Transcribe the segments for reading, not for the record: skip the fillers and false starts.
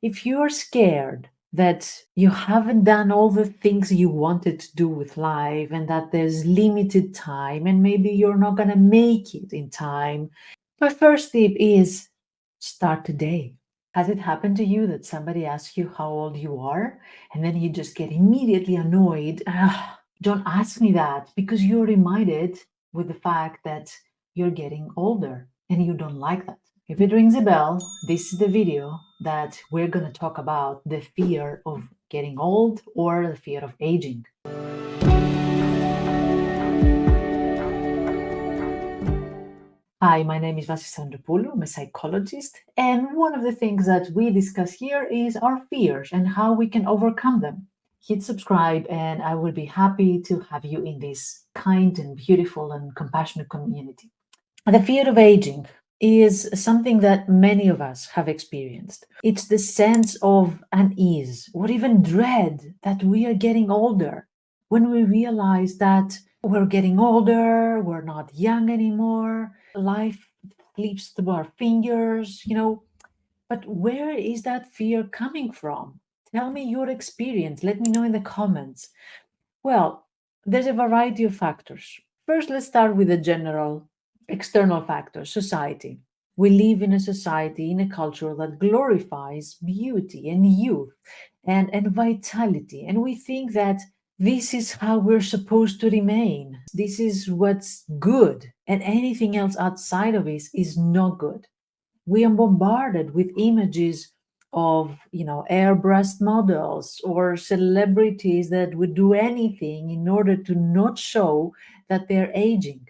If you're scared that you haven't done all the things you wanted to do with life and that there's limited time and maybe you're not going to make it in time, my first tip is start today. Has it happened to you that somebody asks you how old you are and then you just get immediately annoyed? "Ah, don't ask me that," because you're reminded with the fact that you're getting older and you don't like that. If it rings a bell, this is the video that we're going to talk about the fear of getting old or the fear of aging. Hi, my name is Vassia. I'm a psychologist, and one of the things that we discuss here is our fears and how we can overcome them. Hit subscribe, and I will be happy to have you in this kind and beautiful and compassionate community. The fear of aging is something that many of us have experienced. It's the sense of unease or even dread that we are getting older. When we realize that we're getting older, we're not young anymore, life slips through our fingers. But where is that fear coming from? Tell me your experience. Let me know in the comments. Well, there's a variety of factors. First, let's start with the general external factors, society. We live in a society, in a culture that glorifies beauty and youth and vitality. And we think that this is how we're supposed to remain. This is what's good. And anything else outside of it is not good. We are bombarded with images of airbrushed models or celebrities that would do anything in order to not show that they're aging,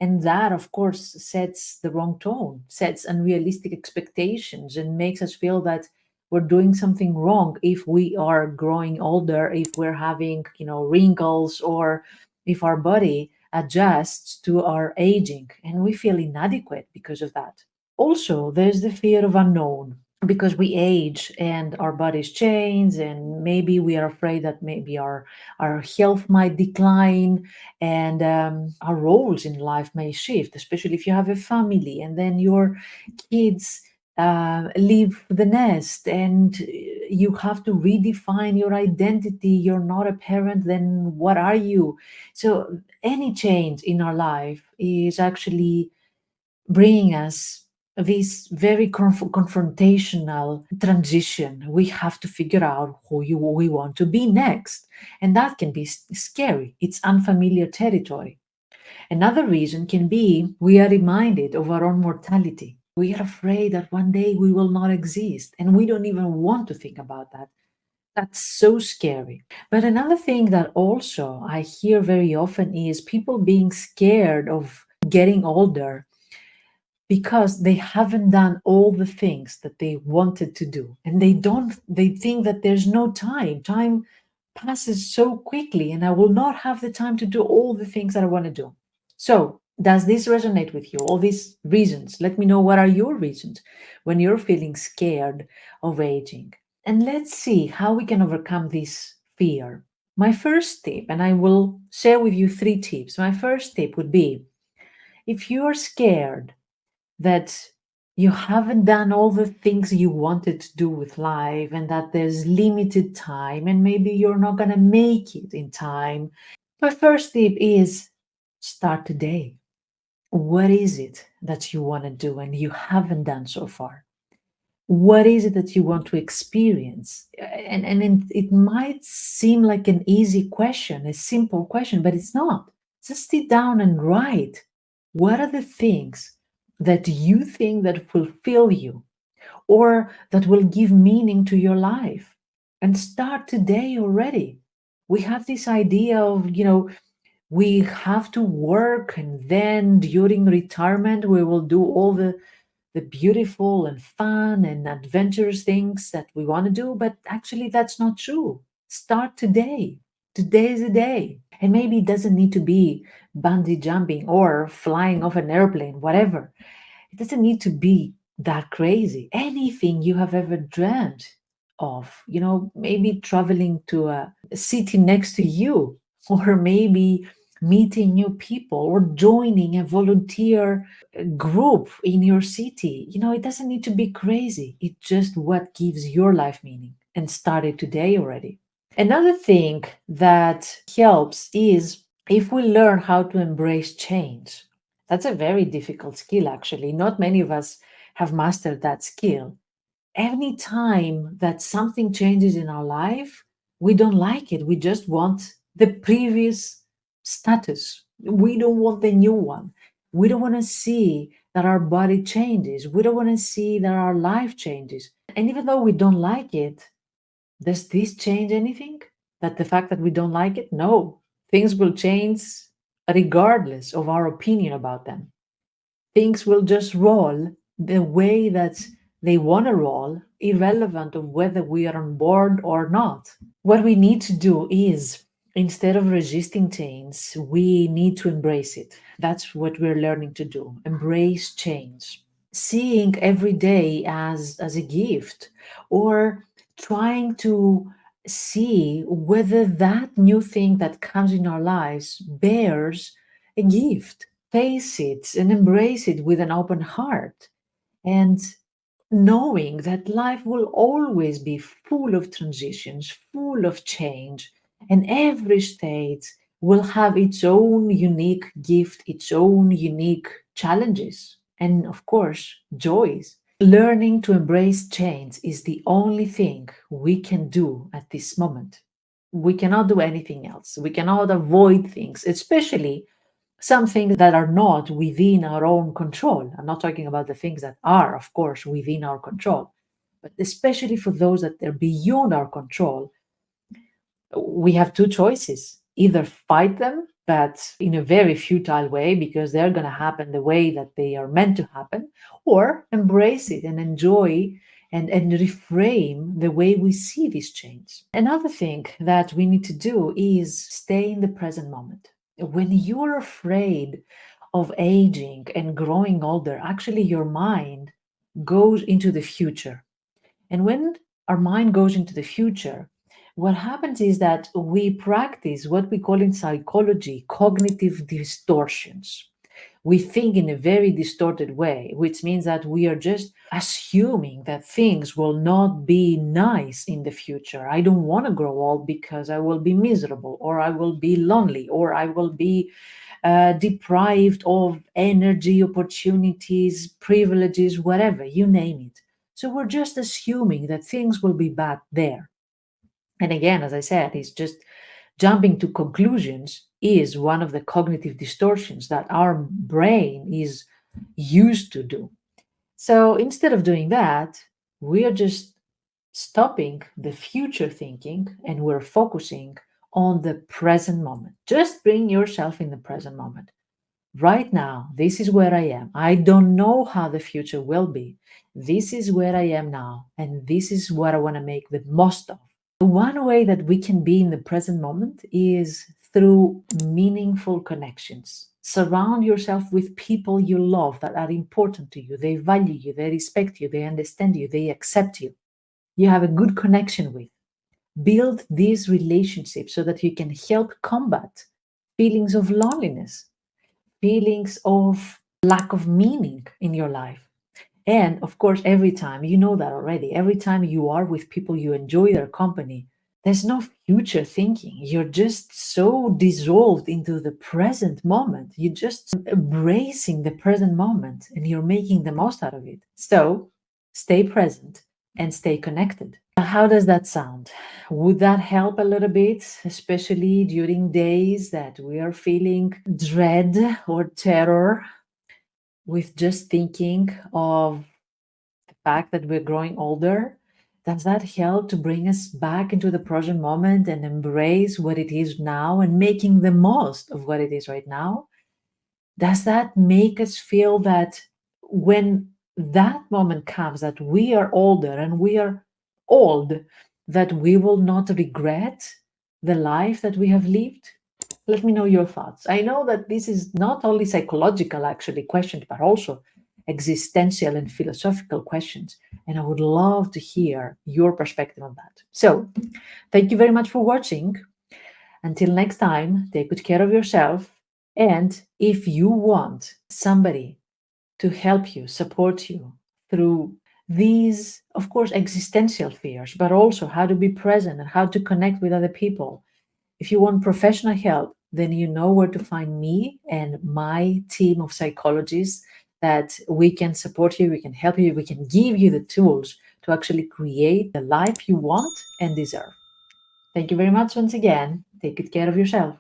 and that of course sets the wrong tone, sets unrealistic expectations, and makes us feel that we're doing something wrong if we are growing older, if we're having wrinkles, or if our body adjusts to our aging, and we feel inadequate because of that. Also, there's the fear of unknown because we age and our bodies change, and maybe we are afraid that maybe our health might decline, and our roles in life may shift, especially if you have a family and then your kids leave the nest and you have to redefine your identity. You're not a parent, then what are you? So any change in our life is actually bringing us this very confrontational transition. We have to figure out we want to be next. And that can be scary. It's unfamiliar territory. Another reason can be we are reminded of our own mortality. We are afraid that one day we will not exist, and we don't even want to think about that. That's so scary. But another thing that also I hear very often is people being scared of getting older because they haven't done all the things that they wanted to do, and they think that there's no time passes so quickly and I will not have the time to do all the things that I want to do. So does this resonate with you, all these reasons? Let me know, what are your reasons when you're feeling scared of aging, and let's see how we can overcome this fear. My first tip, and I will share with you 3 tips. My first tip would be, if you are scared that you haven't done all the things you wanted to do with life and that there's limited time and maybe you're not going to make it in time, my first tip is start today. What is it that you want to do and you haven't done so far? What is it that you want to experience? And it might seem like an easy question, a simple question, but it's not. Just sit down and write. What are the things that you think that fulfill you or that will give meaning to your life? And start today already. We have this idea of, we have to work and then during retirement we will do all the beautiful and fun and adventurous things that we want to do, but actually that's not true. Start today. Today is the day. And maybe it doesn't need to be bungee jumping or flying off an airplane, whatever. It doesn't need to be that crazy. Anything you have ever dreamt of, maybe traveling to a city next to you, or maybe meeting new people, or joining a volunteer group in your city. It doesn't need to be crazy. It's just what gives your life meaning, and started today already. Another thing that helps is if we learn how to embrace change. That's a very difficult skill, actually. Not many of us have mastered that skill. Any time that something changes in our life, we don't like it. We just want the previous status. We don't want the new one. We don't want to see that our body changes. We don't want to see that our life changes. And even though we don't like it, does this change anything? That the fact that we don't like it? No. Things will change regardless of our opinion about them. Things will just roll the way that they want to roll, irrelevant of whether we are on board or not. What we need to do is, instead of resisting change, we need to embrace it. That's what we're learning to do. Embrace change. Seeing every day as a gift, or trying to see whether that new thing that comes in our lives bears a gift. Face it and embrace it with an open heart, and knowing that life will always be full of transitions, full of change, and every stage will have its own unique gift, its own unique challenges, and of course, joys. Learning to embrace change is the only thing we can do at this moment. We cannot do anything else. We cannot avoid things, especially some things that are not within our own control. I'm not talking about the things that are, of course, within our control, but especially for those that are beyond our control, we have two choices: either fight them, but in a very futile way because they're going to happen the way that they are meant to happen, or embrace it and enjoy and reframe the way we see this change. Another thing that we need to do is stay in the present moment. When you're afraid of aging and growing older, actually your mind goes into the future. And when our mind goes into the future, what happens is that we practice what we call in psychology cognitive distortions. We think in a very distorted way, which means that we are just assuming that things will not be nice in the future. I don't want to grow old because I will be miserable, or I will be lonely, or I will be deprived of energy, opportunities, privileges, whatever, you name it. So we're just assuming that things will be bad there. And again, as I said, it's just jumping to conclusions is one of the cognitive distortions that our brain is used to do. So instead of doing that, we are just stopping the future thinking and we're focusing on the present moment. Just bring yourself in the present moment. Right now, this is where I am. I don't know how the future will be. This is where I am now, and this is what I want to make the most of. One way that we can be in the present moment is through meaningful connections. Surround yourself with people you love that are important to you. They value you, they respect you, they understand you, they accept you. You have a good connection with. Build these relationships so that you can help combat feelings of loneliness, feelings of lack of meaning in your life. And of course, every time, you know that already, every time you are with people you enjoy their company, there's no future thinking. You're just so dissolved into the present moment. You're just embracing the present moment and you're making the most out of it. So stay present and stay connected. How does that sound? Would that help a little bit, especially during days that we are feeling dread or terror with just thinking of the fact that we're growing older? Does that help to bring us back into the present moment and embrace what it is now and making the most of what it is right now? Does that make us feel that when that moment comes, that we are older and we are old, that we will not regret the life that we have lived? Let me know your thoughts. I know that this is not only psychological, actually, questions, but also existential and philosophical questions. And I would love to hear your perspective on that. So, thank you very much for watching. Until next time, take good care of yourself. And if you want somebody to help you, support you through these, of course, existential fears, but also how to be present and how to connect with other people. If you want professional help, then you know where to find me and my team of psychologists that we can support you, we can help you, we can give you the tools to actually create the life you want and deserve. Thank you very much once again. Take good care of yourself.